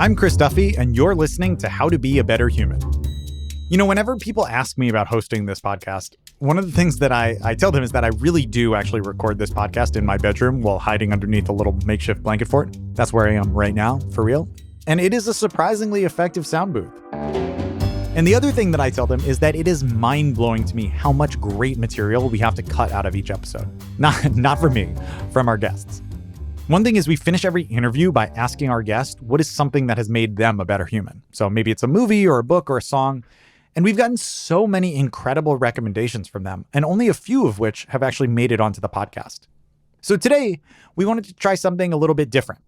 I'm Chris Duffy, and you're listening to How to Be a Better Human. You know, whenever people ask me about hosting this podcast, one of the things that I tell them is that I really do actually record this podcast in my bedroom while hiding underneath a little makeshift blanket fort. That's where I am right now, for real. And it is a surprisingly effective sound booth. And the other thing that I tell them is that it is mind-blowing to me how much great material we have to cut out of each episode. Not from me, from our guests. One thing is we finish every interview by asking our guest what is something that has made them a better human. So maybe it's a movie or a book or a song. And we've gotten so many incredible recommendations from them, and only a few of which have actually made it onto the podcast. So today, we wanted to try something a little bit different.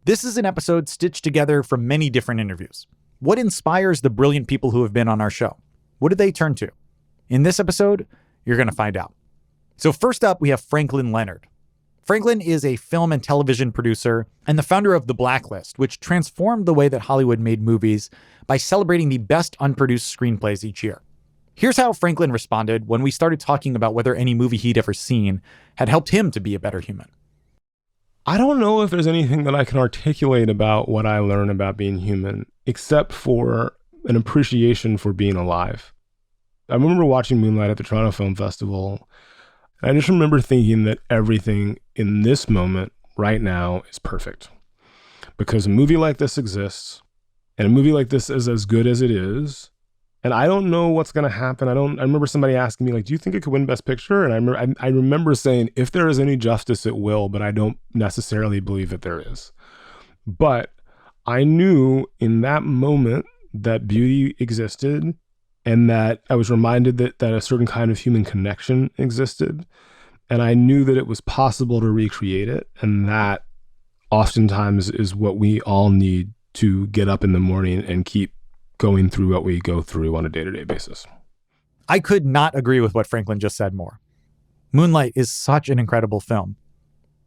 This is an episode stitched together from many different interviews. What inspires the brilliant people who have been on our show? What did they turn to? In this episode, you're going to find out. So first up, we have Franklin Leonard. Franklin is a film and television producer and the founder of The Blacklist, which transformed the way that Hollywood made movies by celebrating the best unproduced screenplays each year. Here's how Franklin responded when we started talking about whether any movie he'd ever seen had helped him to be a better human. I don't know if there's anything that I can articulate about what I learn about being human, except for an appreciation for being alive. I remember watching Moonlight at the Toronto Film Festival. I just remember thinking that everything in this moment right now is perfect. Because a movie like this exists, and a movie like this is as good as it is. And I don't know what's going to happen. I remember somebody asking me, like, do you think it could win Best Picture? And I remember saying, if there is any justice, it will, but I don't necessarily believe that there is. But I knew in that moment that beauty existed, and that I was reminded that a certain kind of human connection existed. And I knew that it was possible to recreate it. And that oftentimes is what we all need to get up in the morning and keep going through what we go through on a day-to-day basis. I could not agree with what Franklin just said more. Moonlight is such an incredible film.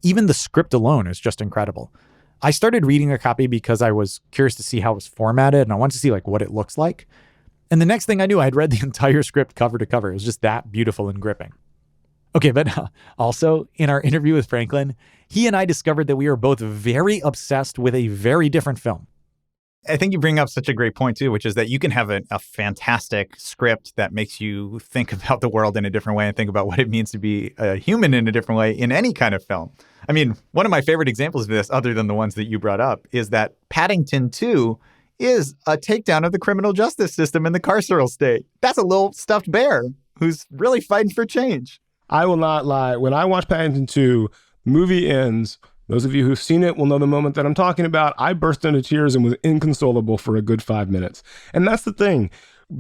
Even the script alone is just incredible. I started reading a copy because I was curious to see how it was formatted, and I wanted to see what it looks like. And the next thing I knew, I had read the entire script cover to cover. It was just that beautiful and gripping. Okay, but also in our interview with Franklin, he and I discovered that we are both very obsessed with a very different film. I think you bring up such a great point, too, which is that you can have a fantastic script that makes you think about the world in a different way and think about what it means to be a human in a different way in any kind of film. I mean, one of my favorite examples of this, other than the ones that you brought up, is that Paddington 2 is a takedown of the criminal justice system in the carceral state. That's a little stuffed bear who's really fighting for change. I will not lie. When I watch Paddington 2, the movie ends. Those of you who've seen it will know the moment that I'm talking about. I burst into tears and was inconsolable for a good 5 minutes. And that's the thing.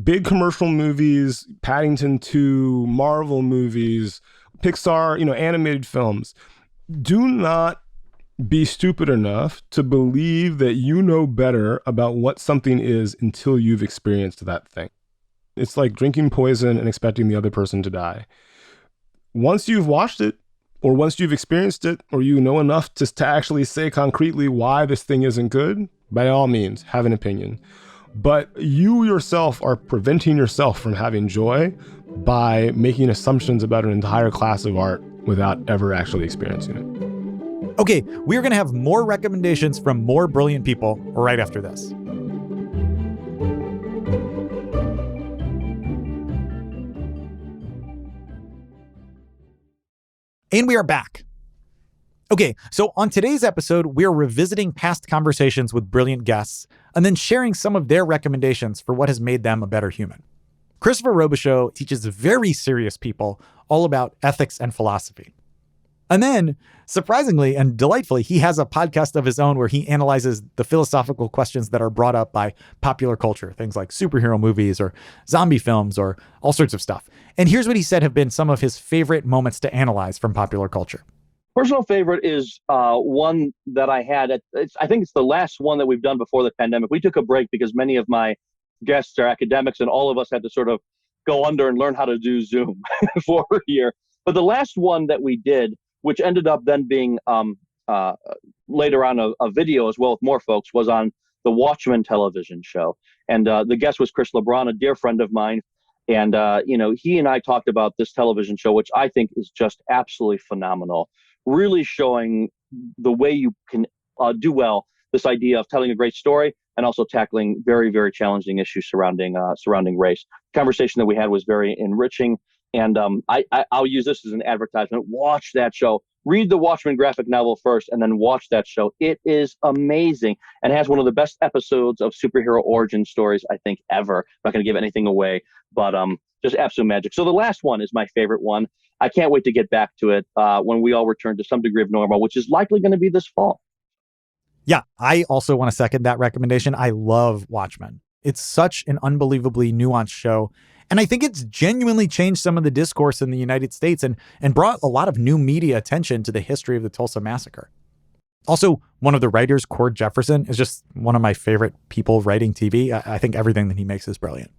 Big commercial movies, Paddington 2, Marvel movies, Pixar, animated films. Do not be stupid enough to believe that you know better about what something is until you've experienced that thing. It's like drinking poison and expecting the other person to die. Once you've watched it, or once you've experienced it, or you know enough to actually say concretely why this thing isn't good, by all means, have an opinion. But you yourself are preventing yourself from having joy by making assumptions about an entire class of art without ever actually experiencing it. Okay, we're going to have more recommendations from more brilliant people right after this. And we are back. Okay, so on today's episode, we're revisiting past conversations with brilliant guests and then sharing some of their recommendations for what has made them a better human. Christopher Robichaud teaches very serious people all about ethics and philosophy. And then, surprisingly and delightfully, he has a podcast of his own where he analyzes the philosophical questions that are brought up by popular culture, things like superhero movies or zombie films or all sorts of stuff. And here's what he said have been some of his favorite moments to analyze from popular culture. Personal favorite is one that I had. I think it's the last one that we've done before the pandemic. We took a break because many of my guests are academics and all of us had to sort of go under and learn how to do Zoom for a year. But the last one that we did, which ended up then being later on a video as well with more folks, was on the Watchmen television show. And the guest was Chris LeBron, a dear friend of mine. And, he and I talked about this television show, which I think is just absolutely phenomenal, really showing the way you can do well this idea of telling a great story, and also tackling very, very challenging issues surrounding race. The conversation that we had was very enriching, and I'll use this as an advertisement. Watch that show. Read the Watchmen graphic novel first, and then watch that show. It is amazing, and has one of the best episodes of superhero origin stories I think ever. I'm not going to give anything away, but just absolute magic. So the last one is my favorite one. I can't wait to get back to it when we all return to some degree of normal, which is likely going to be this fall. Yeah, I also want to second that recommendation. I love Watchmen. It's such an unbelievably nuanced show. And I think it's genuinely changed some of the discourse in the United States and brought a lot of new media attention to the history of the Tulsa Massacre. Also, one of the writers, Cord Jefferson, is just one of my favorite people writing TV. I think everything that he makes is brilliant.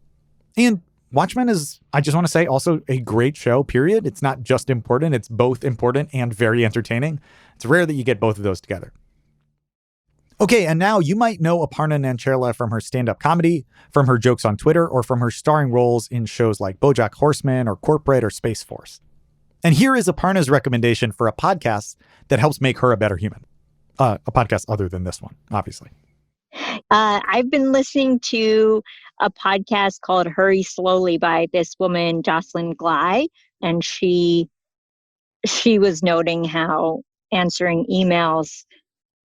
And Watchmen is, I just want to say, also a great show, period. It's not just important. It's both important and very entertaining. It's rare that you get both of those together. Okay, and now you might know Aparna Nancherla from her stand-up comedy, from her jokes on Twitter, or from her starring roles in shows like BoJack Horseman or Corporate or Space Force. And here is Aparna's recommendation for a podcast that helps make her a better human. A podcast other than this one, obviously. I've been listening to a podcast called Hurry Slowly by this woman, Jocelyn Glei, and she was noting how answering emails,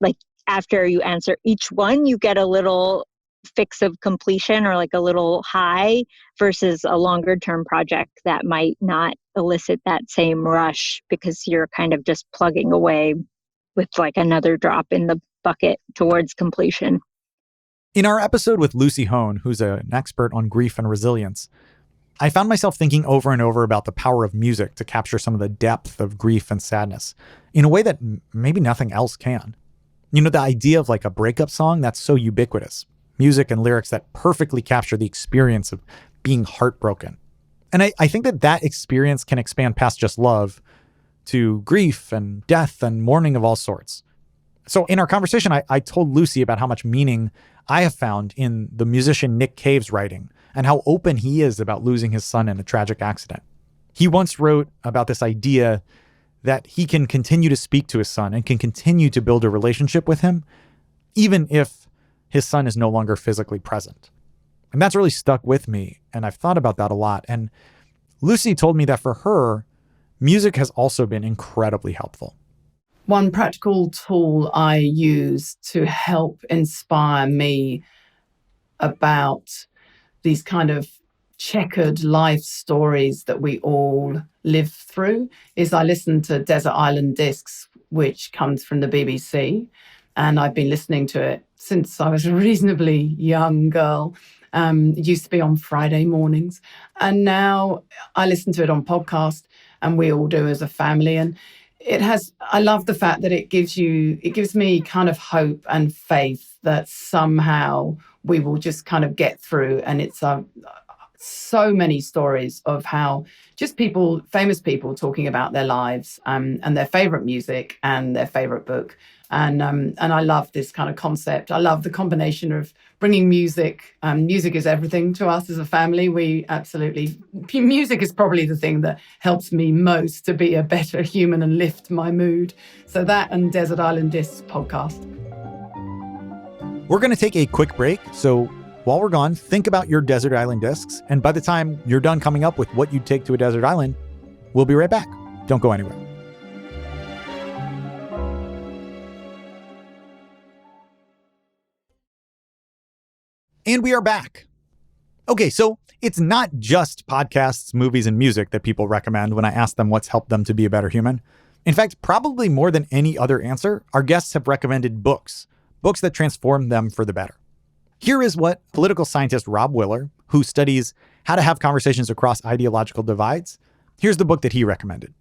like after you answer each one, you get a little fix of completion or like a little high versus a longer term project that might not elicit that same rush because you're kind of just plugging away with like another drop in the bucket towards completion. In our episode with Lucy Hone, who's an expert on grief and resilience, I found myself thinking over and over about the power of music to capture some of the depth of grief and sadness in a way that maybe nothing else can. You know, the idea of like a breakup song that's so ubiquitous, music and lyrics that perfectly capture the experience of being heartbroken. And I think that experience can expand past just love to grief and death and mourning of all sorts. So in our conversation, I told Lucy about how much meaning I have found in the musician Nick Cave's writing and how open he is about losing his son in a tragic accident. He once wrote about this idea that he can continue to speak to his son and can continue to build a relationship with him, even if his son is no longer physically present. And that's really stuck with me, and I've thought about that a lot. And Lucy told me that for her, music has also been incredibly helpful. One practical tool I use to help inspire me about these kind of checkered life stories that we all live through is I listen to Desert Island Discs, which comes from the BBC. And I've been listening to it since I was a reasonably young girl. It used to be on Friday mornings. And now I listen to it on podcast, and we all do as a family. And I love the fact that it gives me kind of hope and faith that somehow we will just kind of get through. And it's so many stories of how just famous people talking about their lives and their favorite music and their favorite book. And I love this kind of concept. I love the combination of bringing music. Music is everything to us as a family. Music is probably the thing that helps me most to be a better human and lift my mood. So that and Desert Island Discs podcast. We're going to take a quick break. So while we're gone, think about your Desert Island Discs. And by the time you're done coming up with what you'd take to a desert island, we'll be right back. Don't go anywhere. And we are back. Okay, so it's not just podcasts, movies, and music that people recommend when I ask them what's helped them to be a better human. In fact, probably more than any other answer, our guests have recommended books that transform them for the better. Here is what political scientist Rob Willer, who studies how to have conversations across ideological divides, here's the book that he recommended.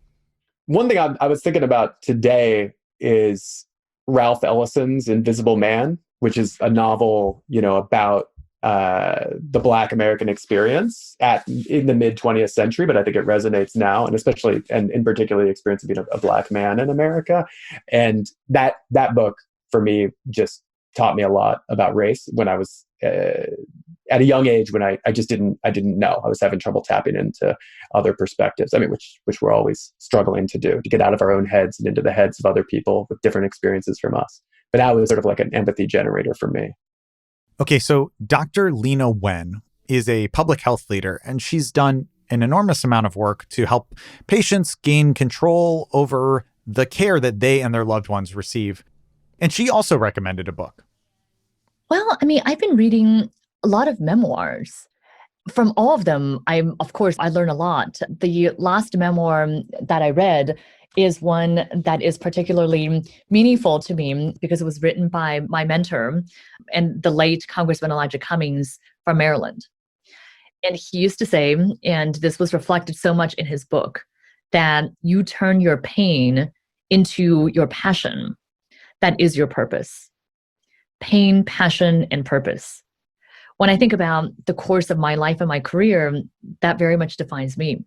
One thing I was thinking about today is Ralph Ellison's Invisible Man, which is a novel, about the Black American experience in the mid 20th century, but I think it resonates now, and especially, and in particular, the experience of being a Black man in America. And that book for me just taught me a lot about race when I was at a young age, when I didn't know. I was having trouble tapping into other perspectives. I mean, which we're always struggling to do, to get out of our own heads and into the heads of other people with different experiences from us. But that was sort of like an empathy generator for me. Okay, so Dr. Leana Wen is a public health leader, and she's done an enormous amount of work to help patients gain control over the care that they and their loved ones receive. And she also recommended a book. Well, I mean, I've been reading a lot of memoirs. From all of them, of course, I learn a lot. The last memoir that I read is one that is particularly meaningful to me because it was written by my mentor and the late Congressman Elijah Cummings from Maryland. And he used to say, and this was reflected so much in his book, that you turn your pain into your passion. That is your purpose. Pain, passion, and purpose. When I think about the course of my life and my career, that very much defines me.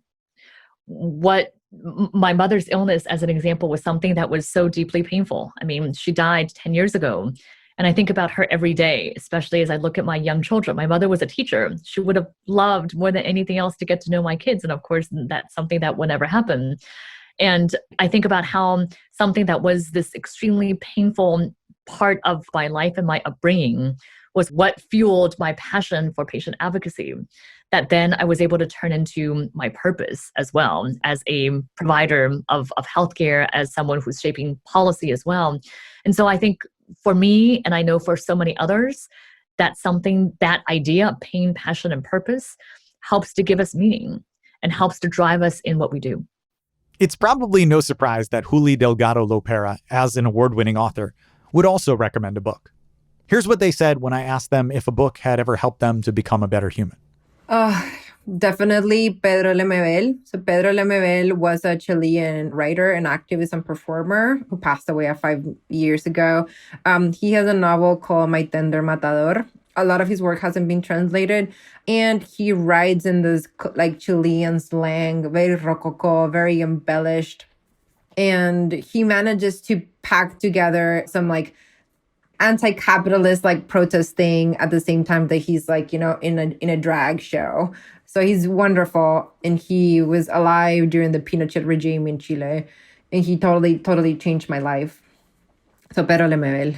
What my mother's illness, as an example, was something that was so deeply painful. I mean, she died 10 years ago. And I think about her every day, especially as I look at my young children. My mother was a teacher. She would have loved more than anything else to get to know my kids. And of course, that's something that will never happen. And I think about how something that was this extremely painful part of my life and my upbringing was what fueled my passion for patient advocacy, that then I was able to turn into my purpose as well, as a provider of healthcare, as someone who's shaping policy as well. And so I think for me, and I know for so many others, that's something, that idea of pain, passion, and purpose helps to give us meaning and helps to drive us in what we do. It's probably no surprise that Juli Delgado Lopera, as an award-winning author, would also recommend a book. Here's what they said when I asked them if a book had ever helped them to become a better human. Definitely Pedro Lemebel. So Pedro Lemebel was a Chilean writer and activist and performer who passed away 5 years ago. He has a novel called My Tender Matador. A lot of his work hasn't been translated, and he writes in this like Chilean slang, very rococo, very embellished. And he manages to pack together some like anti-capitalist like protest thing at the same time that he's like, you know, in a drag show. So he's wonderful, and he was alive during the Pinochet regime in Chile, and he totally changed my life. So Pedro Lemebel.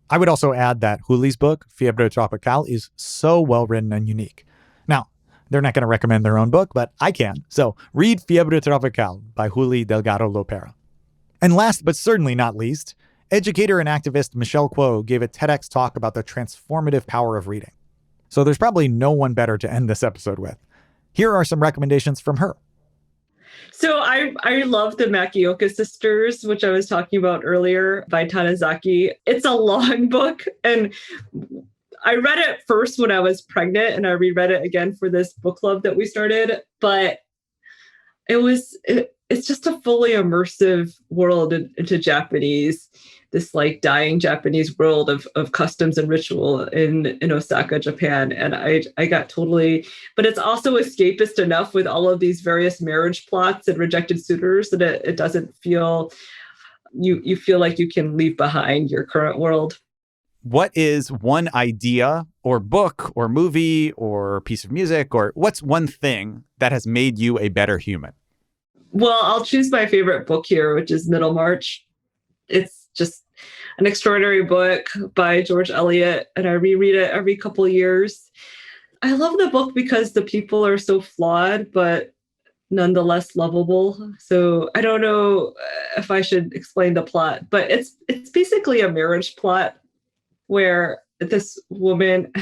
I would also add that Juli's book, Fiebre Tropical, is so well written and unique. Now, they're not going to recommend their own book, but I can. So read Fiebre Tropical by Juli Delgado Lopera. And last but certainly not least, educator and activist Michelle Kuo gave a TEDx talk about the transformative power of reading. So there's probably no one better to end this episode with. Here are some recommendations from her. So I love the Makioka Sisters, which I was talking about earlier by Tanizaki. It's a long book, and I read it first when I was pregnant, and I reread it again for this book club that we started. But it's just a fully immersive world into Japanese, this like dying Japanese world of customs and ritual in Osaka, Japan. And I got totally, but it's also escapist enough with all of these various marriage plots and rejected suitors that it doesn't feel, you feel like you can leave behind your current world. What is one idea or book or movie or piece of music, or what's one thing that has made you a better human? Well, I'll choose my favorite book here, which is Middlemarch. It's just an extraordinary book by George Eliot, and I reread it every couple of years. I love the book because the people are so flawed, but nonetheless lovable. So I don't know if I should explain the plot, but it's basically a marriage plot where this woman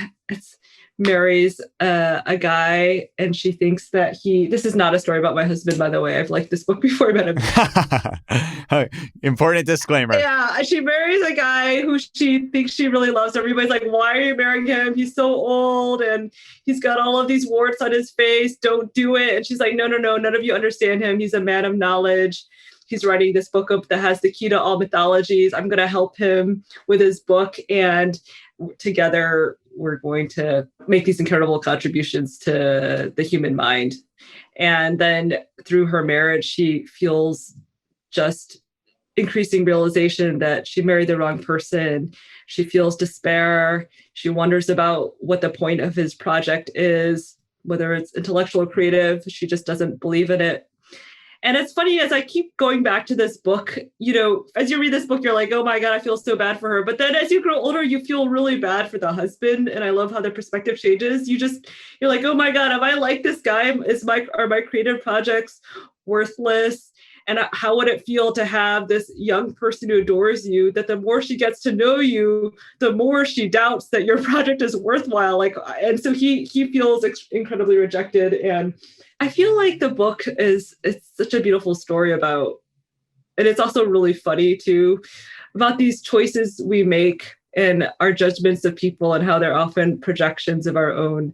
marries a guy, and she thinks that this is not a story about my husband, by the way. I've liked this book before I met him. Important disclaimer. Yeah, she marries a guy who she thinks she really loves. Everybody's like, why are you marrying him? He's so old and he's got all of these warts on his face. Don't do it. And she's like, no, none of you understand him. He's a man of knowledge. He's writing this book that has the key to all mythologies. I'm going to help him with his book. And together, we're going to make these incredible contributions to the human mind. And then through her marriage, she feels just increasing realization that she married the wrong person. She feels despair. She wonders about what the point of his project is, whether it's intellectual or creative. She just doesn't believe in it. And it's funny, as I keep going back to this book, as you read this book, you're like, oh my God, I feel so bad for her. But then as you grow older, you feel really bad for the husband. And I love how the perspective changes. You're like, oh my God, am I like this guy? Are my creative projects worthless? And how would it feel to have this young person who adores you, that the more she gets to know you, the more she doubts that your project is worthwhile. And so he feels incredibly rejected. And I feel like the book it's such a beautiful story about, and it's also really funny too, about these choices we make and our judgments of people and how they're often projections of our own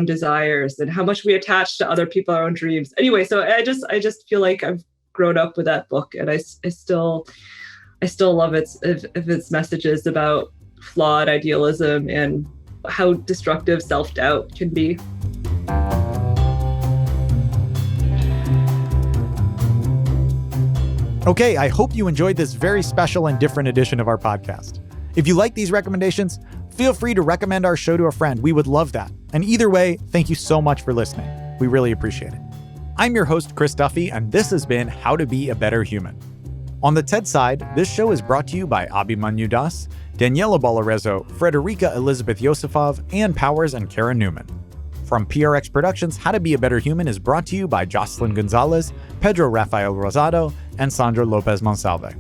desires and how much we attach to other people, our own dreams. Anyway, so I just feel like I've grown up with that book, and I still love its messages about flawed idealism and how destructive self-doubt can be. Okay, I hope you enjoyed this very special and different edition of our podcast. If you like these recommendations, feel free to recommend our show to a friend. We would love that. And either way, thank you so much for listening. We really appreciate it. I'm your host, Chris Duffy, and this has been How to Be a Better Human. On the TED side, this show is brought to you by Abhimanyu Das, Daniela Balarezo, Frederica Elizabeth Yosifov, Ann Powers, and Karen Newman. From PRX Productions, How to Be a Better Human is brought to you by Jocelyn Gonzalez, Pedro Rafael Rosado, and Sandra Lopez Monsalve.